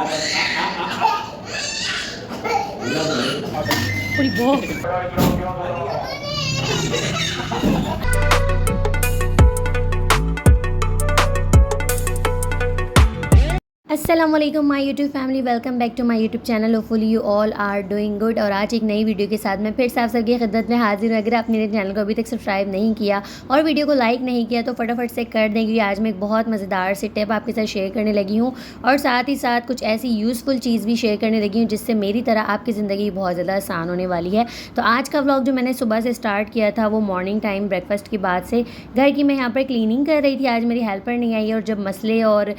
Ui, boh. अस्सलामुअलैकुम my YouTube family, welcome back to my YouTube channel. Hopefully you all are doing good. और आज एक नई video के साथ मैं फिर से आप सबकी खिदमत में हाजिर हूँ। अगर आपने मेरे चैनल को अभी तक सब्सक्राइब नहीं किया और वीडियो को लाइक नहीं किया तो फटाफट से कर दें, क्योंकि आज मैं एक बहुत मज़ेदार सी टिप आपके साथ शेयर करने लगी हूँ और साथ ही साथ कुछ ऐसी यूज़फुल चीज़ भी शेयर करने लगी हूँ जिससे मेरी तरह आपकी ज़िंदगी बहुत ज़्यादा आसान होने वाली है। तो आज का व्लॉग जो मैंने सुबह से स्टार्ट किया था वो मॉर्निंग टाइम ब्रेकफास्ट के बाद से घर की मैं यहाँ पर क्लीनिंग कर रही थी। आज मेरी हेल्पर नहीं आई और जब मसले और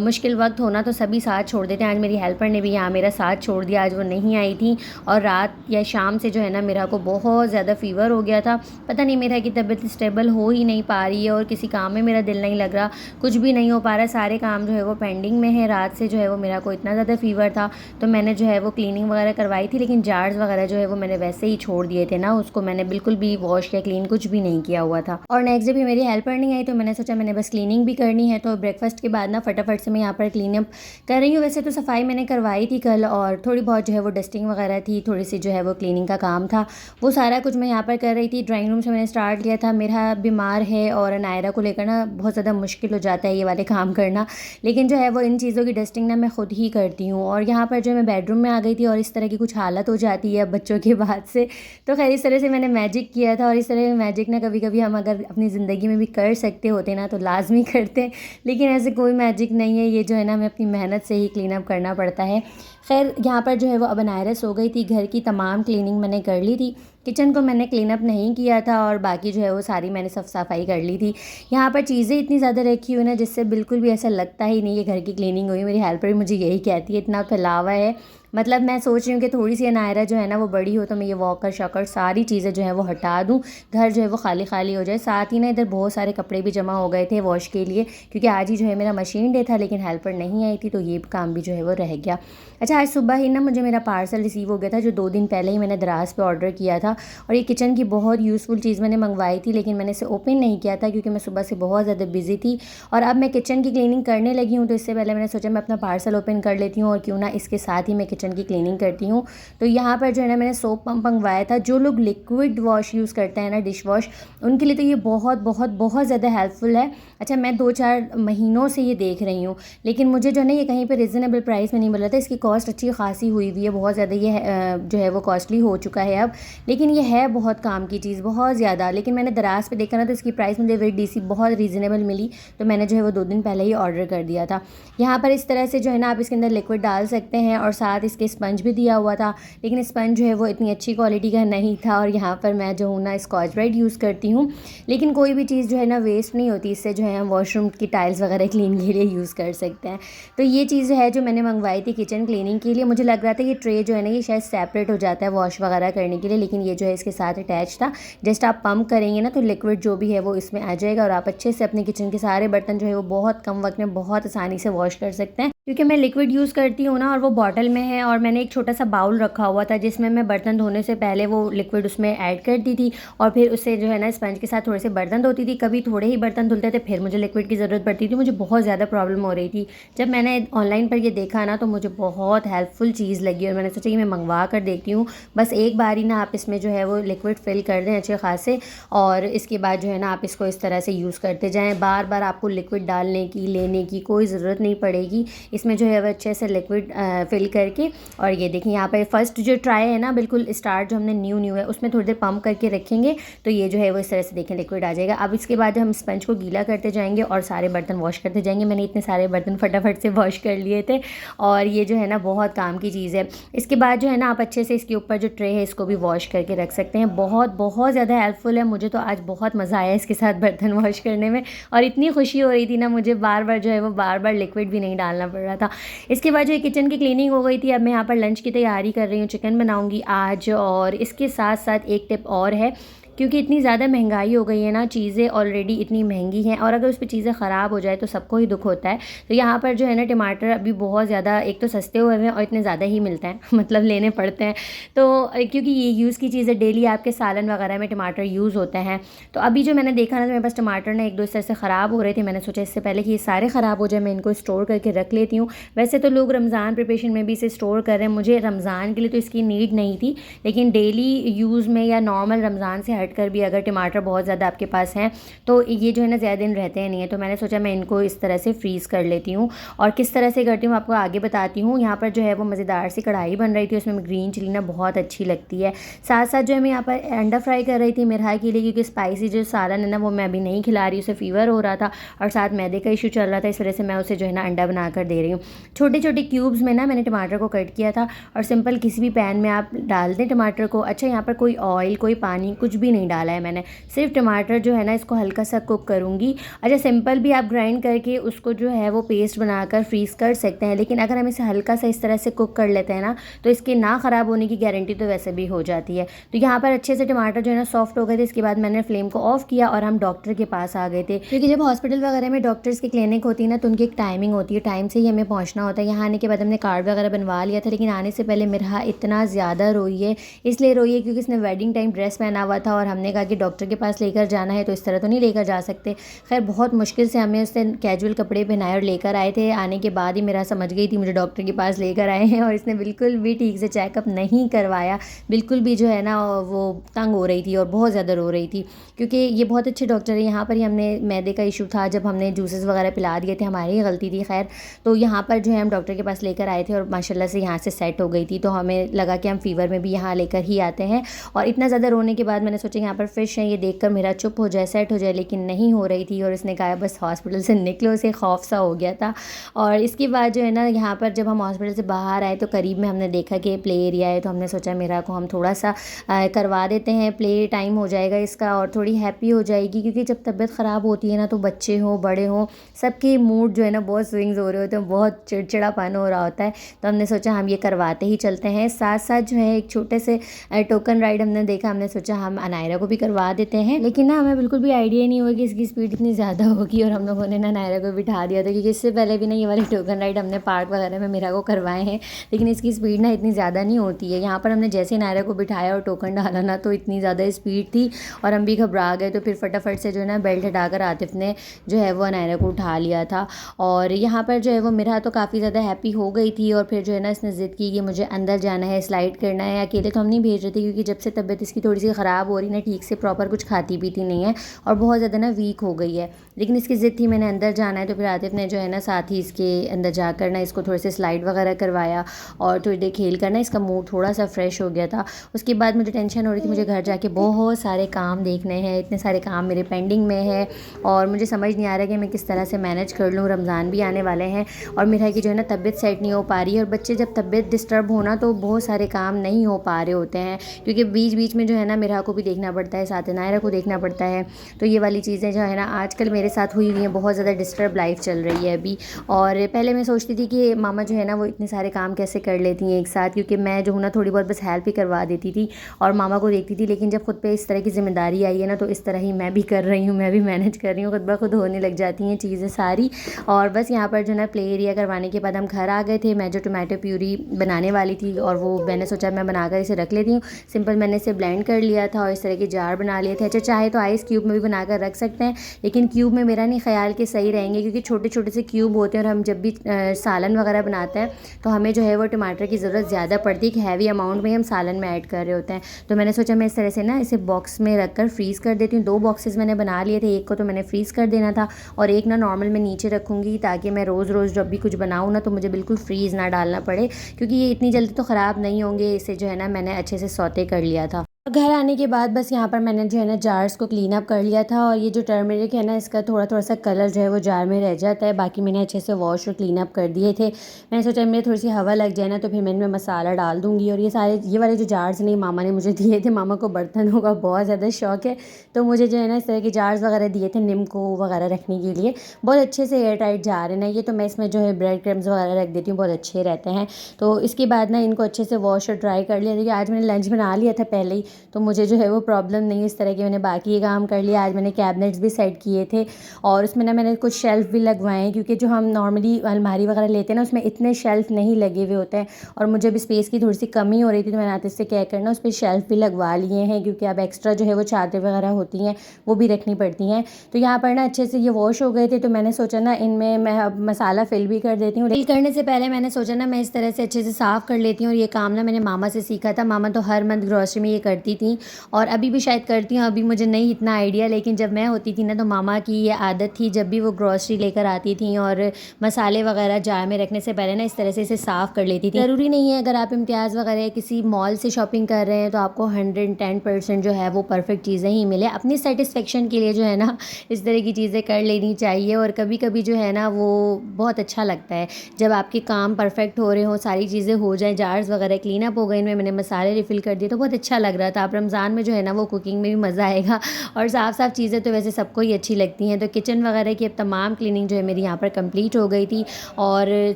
मुश्किल वक्त होना तो सभी साथ छोड़ देते हैं। आज मेरी हेल्पर ने भी यहाँ मेरा साथ छोड़ दिया, आज वो नहीं आई थी और रात या शाम से जो है ना मेरा को बहुत ज़्यादा फ़ीवर हो गया था। पता नहीं मेरा की तबीयत स्टेबल हो ही नहीं पा रही है और किसी काम में मेरा दिल नहीं लग रहा, कुछ भी नहीं हो पा रहा, सारे काम जो है वो पेंडिंग में है। रात से जो है वो मेरा को इतना ज़्यादा फ़ीवर था तो मैंने जो है वो क्लीनिंग वगैरह करवाई थी, लेकिन जार्स वगैरह जो है वो मैंने वैसे ही छोड़ दिए थे ना, उसको मैंने बिल्कुल भी वॉश या क्लीन कुछ भी नहीं किया हुआ था। और नेक्स्ट डे भी मेरी हेल्पर नहीं आई तो मैंने सोचा मैंने बस क्लीनिंग भी करनी है, तो ब्रेकफास्ट के बाद ना फटाफट से मैं यहाँ पर क्लीन अप कर रही हूँ। वैसे तो सफाई मैंने करवाई थी कल और थोड़ी बहुत जो है वो डस्टिंग वगैरह थी, थोड़ी सी जो है वो क्लीनिंग का काम था, वो सारा कुछ मैं यहाँ पर कर रही थी। ड्राइंग रूम से मैंने स्टार्ट किया था। मेरा बीमार है और नायरा को लेकर ना बहुत ज़्यादा मुश्किल हो जाता है ये वाले काम करना, लेकिन जो है वो इन चीज़ों की डस्टिंग ना मैं खुद ही करती हूँ। और यहाँ पर जो मैं बेडरूम में आ गई थी और इस तरह की कुछ हालत हो जाती है बच्चों के बाद से, तो खैर इस तरह से मैंने मैजिक किया था। और इस तरह मैजिक ना कभी कभी हम अगर अपनी ज़िंदगी में भी कर सकते होते ना तो लाजमी करते, लेकिन ऐसे कोई मैजिक नहीं है, ये जो है ना हमें अपनी मेहनत से ही क्लीन अप करना पड़ता है। खैर यहाँ पर जो है वो अब नायरा सो गई थी, घर की तमाम क्लीनिंग मैंने कर ली थी, किचन को मैंने क्लीन अप नहीं किया था और बाकी जो है वो सारी मैंने सब सफाई कर ली थी। यहाँ पर चीज़ें इतनी ज़्यादा रखी हुई ना जिससे बिल्कुल भी ऐसा लगता ही नहीं है घर की क्लीनिंग हुई। मेरी हेल्पर भी मुझे यही कहती है, इतना फैलावा है। मतलब मैं सोच रही हूँ कि थोड़ी सी नायरा जो है ना वो बड़ी हो तो मैं ये वॉकर शॉकर सारी चीज़ें जो है वो हटा दूँ, घर जो है वो खाली खाली हो जाए। साथ ही ना इधर बहुत सारे कपड़े भी जमा हो गए थे वॉश के लिए, क्योंकि आज ही जो है मेरा मशीन डे था, लेकिन हेल्पर नहीं आई थी तो ये काम भी जो है वो रह गया। अच्छा, आज सुबह ही ना मुझे मेरा पार्सल रिसीव हो गया था जो 2 दिन पहले ही मैंने दराज पे ऑर्डर किया था। और ये किचन की बहुत यूज़फुल चीज़ मैंने मंगवाई थी, लेकिन मैंने इसे ओपन नहीं किया था क्योंकि मैं सुबह से बहुत ज़्यादा बिजी थी। और अब मैं किचन की क्लीनिंग करने लगी हूँ तो इससे पहले मैंने सोचा मैं अपना पार्सल ओपन कर लेती हूँ और क्यों ना इसके साथ ही मैं किचन की क्लीनिंग करती हूँ। तो यहाँ पर जो है ना मैंने सोप पंप मंगवाया था। जो लोग लिक्विड वॉश यूज़ करते हैं ना, डिश वॉश, उनके लिए तो ये बहुत बहुत बहुत ज़्यादा हेल्पफुल है। अच्छा, मैं 2-4 महीनों से ये देख रही हूँ, लेकिन मुझे जो है ना ये कहीं पर रिजनेबल प्राइस में नहीं मिल रहा था। इसकी कॉस्ट अच्छी खासी हुई हुई है, बहुत ज़्यादा ये जो है वो कॉस्टली हो चुका है अब, लेकिन ये है बहुत काम की चीज़, बहुत ज़्यादा। लेकिन मैंने दराज पे देखा ना तो इसकी प्राइस मुझे वेरी डीसी बहुत रीज़नेबल मिली, तो मैंने जो है वो 2 दिन पहले ही ऑर्डर कर दिया था। यहाँ पर इस तरह से जो है ना आप इसके अंदर लिक्विड डाल सकते हैं और साथ इसके स्पंज भी दिया हुआ था, लेकिन स्पंज जो है वो इतनी अच्छी क्वालिटी का नहीं था। और यहाँ पर मैं जो हूँ ना स्कॉच ब्राइट यूज़ करती हूँ, लेकिन कोई भी चीज़ जो है ना वेस्ट नहीं होती, इससे जो है हम वॉशरूम की टाइल्स वगैरह क्लीन के लिए यूज़ कर सकते हैं। तो ये चीज़ है जो मैंने मंगवाई थी किचन क्लीनिंग के लिए। मुझे लग रहा था ये ट्रे जो है ना ये शायद सेपरेट हो जाता है वॉश वगैरह करने के लिए, लेकिन ये जो है इसके साथ अटैच था। जस्ट आप पंप करेंगे ना तो लिक्विड जो भी है वो इसमें आ जाएगा और आप अच्छे से अपने किचन के सारे बर्तन जो है वो बहुत कम वक्त में बहुत आसानी से वॉश कर सकते हैं। क्योंकि मैं लिक्विड यूज़ करती हूँ ना और वो बॉटल में है, और मैंने एक छोटा सा बाउल रखा हुआ था जिसमें मैं बर्तन धोने से पहले वो लिक्विड उसमें ऐड करती थी और फिर उससे जो है ना स्पंज के साथ थोड़े से बर्तन धोती थी। कभी थोड़े ही बर्तन धुलते थे, फिर मुझे लिक्विड की ज़रूरत पड़ती थी, मुझे बहुत ज़्यादा प्रॉब्लम हो रही थी। जब मैंने ऑनलाइन पर ये देखा ना तो मुझे बहुत हेल्पफुल चीज़ लगी और मैंने सोचा कि मैं मंगवा कर देखती हूँ। बस एक बार ही ना आप इसमें जो है वो लिक्विड फिल कर दें अच्छे खासे, और इसके बाद जो है ना आप इसको इस तरह से यूज़ करते जाएँ। बार बार आपको लिक्विड डालने की लेने की कोई ज़रूरत नहीं पड़ेगी। इसमें जो है वो अच्छे से लिक्विड फिल करके, और ये देखिए यहाँ पर फर्स्ट जो ट्राई है ना बिल्कुल स्टार्ट जो हमने न्यू है उसमें थोड़ी देर पंप करके रखेंगे तो ये जो है वो इस तरह से देखें लिक्विड आ जाएगा। अब इसके बाद हम स्पंज को गीला करते जाएंगे और सारे बर्तन वॉश करते जाएंगे। मैंने इतने सारे बर्तन फटाफट से वॉश कर लिए थे और ये जो है ना बहुत काम की चीज़ है। इसके बाद जो है ना आप अच्छे से इसके ऊपर जो ट्रे है इसको भी वॉश करके रख सकते हैं। बहुत बहुत ज़्यादा हेल्पफुल है। मुझे तो आज बहुत मज़ा आया इसके साथ बर्तन वॉश करने में और इतनी खुशी हो रही थी ना मुझे, बार बार जो है वो बार बार लिक्विड भी नहीं डालना पड़ रहा था। इसके बाद जो किचन की क्लीनिंग हो गई थी, अब मैं यहाँ पर लंच की तैयारी कर रही हूँ। चिकन बनाऊँगी आज, और इसके साथ साथ एक टिप और है क्योंकि इतनी ज़्यादा महंगाई हो गई है ना, चीज़ें ऑलरेडी इतनी महंगी हैं और अगर उस पे चीज़ें ख़राब हो जाए तो सबको ही दुख होता है। तो यहाँ पर जो है ना टमाटर अभी बहुत ज़्यादा, एक तो सस्ते हुए हैं और इतने ज़्यादा ही मिलते हैं मतलब लेने पड़ते हैं। तो क्योंकि ये यूज़ की चीज़ें डेली आपके सालन वगैरह में टमाटर यूज़ होते हैं। तो अभी जो मैंने देखा ना, तो मेरे पास टमाटर ना एक दो इस तरह से ख़राब हो रहे थे। मैंने सोचा इससे पहले कि ये सारे ख़राब हो जाए मैं इनको स्टोर करके रख लेती हूँ। वैसे तो लोग रमज़ान प्रिपरेशन में भी इसे स्टोर कर रहे हैं, मुझे रमज़ान के लिए तो इसकी नीड नहीं थी, लेकिन डेली यूज़ में या नॉर्मल रमज़ान से हट कर भी अगर टमाटर बहुत ज़्यादा आपके पास हैं तो ये जो है ना ज़्यादा दिन रहते हैं नहीं है। तो मैंने सोचा मैं इनको इस तरह से फ्रीज़ कर लेती हूँ और किस तरह से करती हूँ आपको आगे बताती हूँ। यहाँ पर जो है वो मज़ेदार सी कढ़ाई बन रही थी, उसमें ग्रीन चिली ना बहुत अच्छी लगती है। साथ साथ जो है मैं यहाँ पर अंडा फ्राई कर रही थी मिरहा के लिए, क्योंकि स्पाइसी जो सालन है ना वो मैं अभी नहीं खिला रही, उसे फ़ीवर हो रहा था और साथ मैदे का इशू चल रहा था, इस वजह से मैं उसे जो है ना अंडा बना कर दे रही हूँ। छोटे छोटे क्यूब्स में ना मैंने टमाटर को कट किया था और सिंपल किसी भी पैन में आप डाल दें टमाटर को। अच्छा, यहाँ पर कोई ऑयल कोई पानी कुछ भी नहीं डाला है मैंने, सिर्फ टमाटर जो है ना इसको हल्का सा कुक करूँगी। अच्छा, सिंपल भी आप ग्राइंड करके उसको जो है वो पेस्ट बनाकर फ्रीज़ कर सकते हैं, लेकिन अगर हम इसे हल्का सा इस तरह से कुक कर लेते हैं ना तो इसके ना ख़राब होने की गारंटी तो वैसे भी हो जाती है। तो यहाँ पर अच्छे से टमाटर जो है ना सॉफ्ट हो गए थे। इसके बाद मैंने फ्लेम को ऑफ़ किया और हम डॉक्टर के पास आ गए थे, क्योंकि जब हॉस्पिटल वगैरह में डॉक्टर्स की क्लिनिक होती है ना तो उनकी एक टाइमिंग होती है, टाइम से ही हमें पहुँचना होता है। यहाँ आने के बाद हमने कार्ड वगैरह बनवा लिया था, लेकिन आने से पहले मिरहा इतना ज़्यादा रोई है। इसलिए रोई है क्योंकि इसने वेडिंग टाइम ड्रेस पहना हुआ था और हमने कहा कि डॉक्टर के पास लेकर जाना है तो इस तरह तो नहीं लेकर जा सकते। खैर बहुत मुश्किल से हमें उसने कैजुअल कपड़े पहनाए और लेकर आए थे। आने के बाद ही मेरा समझ गई थी मुझे डॉक्टर के पास लेकर आए हैं, और इसने बिल्कुल भी ठीक से चेकअप नहीं करवाया, बिल्कुल भी जो है ना वो तंग हो रही थी और बहुत ज़्यादा रो रही थी, क्योंकि ये बहुत अच्छे डॉक्टर हैं। यहाँ पर ही हमने मैदे का इशू था, जब हमने जूसेस वगैरह पिला दिए थे, हमारी ही गलती थी खैर। तो यहाँ पर जो है हम डॉक्टर के पास लेकर आए थे और माशाल्लाह से यहाँ से सेट हो गई थी। तो हमें लगा कि हम फ़ीवर में भी यहाँ लेकर ही आते हैं। और इतना ज़्यादा रोने के बाद मैंने सोचा यहाँ पर फ़िश है, ये देखकर मेरा चुप हो जाए, सेट हो जाए, लेकिन नहीं हो रही थी। और इसने कहा बस हॉस्पिटल से निकलो, उसे खौफ सा हो गया था। और इसके बाद जो है ना यहाँ पर जब हम हॉस्पिटल से बाहर आए तो करीब में हमने देखा कि प्ले एरिया है, तो हमने सोचा मेरा को हम थोड़ा सा करवा देते हैं, प्ले टाइम हो जाएगा इसका और थोड़ी हैप्पी हो जाएगी। क्योंकि जब तबीयत ख़राब होती है ना तो बच्चे हों बड़े हों सबके मूड जो है ना बहुत स्विंग्स हो रहे होते हैं, बहुत चिड़चिड़ापन हो रहा होता है। तो हमने सोचा हम ये करवाते ही चलते हैं। साथ साथ जो है एक छोटे से टोकन राइड हमने देखा, हमने सोचा हम अनायरा को भी करवा देते हैं, लेकिन ना हमें बिल्कुल भी आइडिया नहीं हुआ कि इसकी स्पीड इतनी ज़्यादा होगी और हम लोगों ने ना अनायरा को बिठा दिया था। क्योंकि इससे पहले भी ना ये वाले टोकन राइड हमने पार्क वगैरह में मेरा को करवाए हैं, लेकिन इसकी स्पीड ना इतनी ज़्यादा नहीं होती है। यहाँ पर हमने जैसे अनायरा को बिठाया और टोकन डाला ना तो इतनी ज़्यादा स्पीड थी और हम भी घबरा गए। तो फिर फटाफट से जो है ना बेल्ट हटाकर आतिफ ने जो है वो अनायरा को उठा लिया था। और यहाँ पर जो है वो मेरा तो काफ़ी ज़्यादा हैप्पी हो गई थी। और फिर जो है ना इसने ज़िद की कि मुझे अंदर जाना है, स्लाइड करना है। अकेले तो हम नहीं भेज रहे थे, क्योंकि जब से तबीयत इसकी थोड़ी सी ख़राब हो रही ना, ठीक से प्रॉपर कुछ खाती पीती नहीं है और बहुत ज़्यादा ना वीक हो गई है, लेकिन इसकी ज़िद थी मैंने अंदर जाना है। तो फिर आतिफ ने जो है ना साथ ही इसके अंदर जाकर ना इसको थोड़े से स्लाइड वगैरह करवाया और थोड़ी देर खेल कर ना इसका मूड थोड़ा सा फ्रेश हो गया था। उसके बाद मुझे टेंशन हो रही थी, मुझे घर जाके बहुत सारे काम देखने हैं, इतने सारे काम मेरे पेंडिंग में है और मुझे समझ नहीं आ रहा कि मैं किस तरह से मैनेज कर लूँ। रमज़ान भी आने वाले हैं और मेरा की जो है ना तबीयत सेट नहीं हो पा रही है, और बच्चे जब तबीयत डिस्टर्ब होना तो बहुत सारे काम नहीं हो पा रहे होते हैं, क्योंकि बीच बीच में जो है ना मेरा को भी देखना पड़ता है, साथ नायरा को देखना पड़ता है। तो ये वाली चीज़ें जो है ना आजकल मेरे साथ हुई हुई हैं, बहुत ज़्यादा डिस्टर्ब लाइफ चल रही है अभी। और पहले मैं सोचती थी कि मामा जो है ना वो इतने सारे काम कैसे कर लेती हैं एक साथ, क्योंकि मैं जो हूँ ना थोड़ी बहुत बस हेल्प ही करवा देती थी और मामा को देखती थी। लेकिन जब खुद पे इस तरह की जिम्मेदारी आई है ना तो इस तरह ही मैं भी कर रही हूँ, मैं भी मैनेज कर रही हूँ, खुद ब खुद होने लग जाती हैं चीज़ें सारी। और बस यहाँ पर जो ना प्ले एरिया करवाने के बाद हम घर आ गए थे। मैं जो टमाटो प्यूरी बनाने वाली थी और वो मैंने सोचा मैं बनाकर इसे रख लेती हूँ। सिंपल मैंने इसे ब्लेंड कर लिया था और इस तरह के जार बना लिए थे। अच्छा, चाहे तो आइस क्यूब में भी बनाकर रख सकते हैं, लेकिन क्यूब में मेरा नहीं ख्याल कि सही रहेंगे, क्योंकि छोटे छोटे से क्यूब होते हैं और हम जब भी सालन वगैरह बनाते हैं तो हमें जो है वो टमाटर की ज़रूरत ज़्यादा पड़ती है कि हैवी अमाउंट में हम सालन में ऐड कर रहे होते हैं। तो मैंने सोचा मैं इस तरह से ना इसे बॉक्स में रख कर फ्रीज़ कर देती हूँ। 2 बॉक्सेस मैंने बना लिए थे, एक को तो मैंने फ्रीज़ कर देना था और एक ना नॉर्मल मैं नीचे रखूँगी, ताकि मैं रोज़ रोज़ जब भी कुछ बनाऊँ ना तो मुझे बिल्कुल फ्रीज़ ना डालना पड़े, क्योंकि ये इतनी जल्दी तो ख़राब नहीं होंगे। इसे जो है ना मैंने अच्छे से सौते कर लिया था। घर आने के बाद बस यहाँ पर मैंने जो है ना जार्स को क्लीन अप कर लिया था, और ये जो टर्मरिक है ना इसका थोड़ा थोड़ा सा कलर जो है वो जार में रह जाता है, बाकी मैंने अच्छे से वॉश और क्लीन अप कर दिए थे। मैंने सोचा मेरे थोड़ी सी हवा लग जाए ना तो फिर मैं इनमें मसाला डाल दूँगी। और ये वाले जो जार्स नहीं मामा ने मुझे दिए थे, मामा को बर्तनों का बहुत ज़्यादा शौक है, तो मुझे जो है ना इस तरह के जार्स वगैरह दिए थे निम्को वगैरह रखने के लिए। बहुत अच्छे से एयर टाइट जार है ना ये, तो मैं इसमें जो है ब्रेड क्रम्स वगैरह रख देती हूँ, बहुत अच्छे रहते हैं। तो इसके बाद ना इनको अच्छे से वॉश और ड्राई कर लिया। देखिए आज मैंने लंच बना लिया था पहले ही, तो मुझे जो है वो प्रॉब्लम नहीं, इस तरह के मैंने बाकी काम कर लिया। आज मैंने कैबिनेट्स भी सेट किए थे और उसमें ना मैंने कुछ शेल्फ़ भी लगवाए हैं, क्योंकि जो हम नॉर्मली अलमारी वगैरह लेते हैं ना उसमें इतने शेल्फ़ नहीं लगे हुए होते हैं और मुझे भी स्पेस की थोड़ी सी कमी हो रही थी, तो मैंने आते से क्या करना उस पर शेल्फ़ भी लगवा लिए हैं, क्योंकि अब एक्स्ट्रा जो है वो चादर वगैरह होती हैं वो भी रखनी पड़ती हैं। तो यहाँ पर ना अच्छे से ये वॉश हो गए थे, तो मैंने सोचा ना इनमें मैं अब मसाला फिल भी कर देती हूँ। फिल करने से पहले मैंने सोचा ना मैं इस तरह से अच्छे से साफ़ कर लेती हूँ, और ये काम ना मैंने मामा से सीखा था। मामा तो हर मंथ ग्रॉसरी में ये करती थी और अभी भी शायद करती हूँ, अभी मुझे नहीं इतना आइडिया, लेकिन जब मैं होती थी ना तो मामा की ये आदत थी, जब भी वो ग्रॉसरी लेकर आती थी और मसाले वगैरह जार में रखने से पहले ना इस तरह से इसे साफ़ कर लेती थी। ज़रूरी नहीं है अगर आप इम्तियाज़ वगैरह किसी मॉल से शॉपिंग कर रहे हैं तो आपको 110% जो है वो परफेक्ट चीज़ें ही मिले। अपनी सेटिस्फेक्शन के लिए जो है ना इस तरह की चीज़ें कर लेनी चाहिए, और कभी कभी जो है ना वो बहुत अच्छा लगता है जब आपके काम परफेक्ट हो रहे हो, सारी चीज़ें हो जाएं, जार्स वगैरह क्लीन अप हो गए, इनमें मैंने मसाले रिफ़िल कर दिए, तो बहुत अच्छा लग रहा था। अब रमज़ान में जो है ना वो कुकिंग में भी मज़ा आएगा, और साफ़ साफ़ चीज़ें तो वैसे सबको ही अच्छी लगती हैं। तो किचन वगैरह की अब तमाम क्लीनिंग जो है मेरी यहाँ पर कंप्लीट हो गई थी, और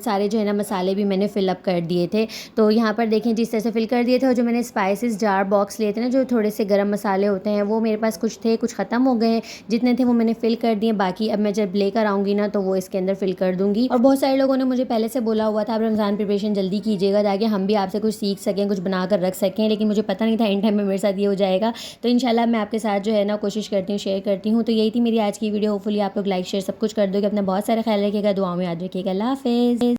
सारे जो है ना मसाले भी मैंने फ़िलअप कर दिए थे। तो यहाँ पर देखें जिस तरह से फिल कर दिए थे, और जो मैंने स्पाइसेस जार बॉक्स लिए थे ना, जो थोड़े से गरम मसाले होते हैं, वो मेरे पास कुछ थे, कुछ ख़त्म हो गए हैं, जितने थे वो मैंने फिल कर दिए। बाकी अब मैं जब लेकर आऊँगी ना तो वो इसके अंदर फिल कर दूँगी। और बहुत सारे लोगों ने मुझे पहले से बोला हुआ था आप रमज़ान प्रिपरेशन जल्दी कीजिएगा ताकि हम भी आपसे कुछ सीख सकें, कुछ बना कर रख सकें, लेकिन मुझे पता नहीं था इन टाइम में मेरे साथ ये हो जाएगा। तो इंशाल्लाह मैं आपके साथ जो है ना कोशिश करती हूँ, शेयर करती हूँ। तो यही थी मेरी आज की वीडियो। होपफुली आप लोग लाइक शेयर सब कुछ कर दोगे। अपना बहुत सारा ख्याल रखिएगा, दुआओं में याद रखिएगा। अल्लाह हाफ़िज़।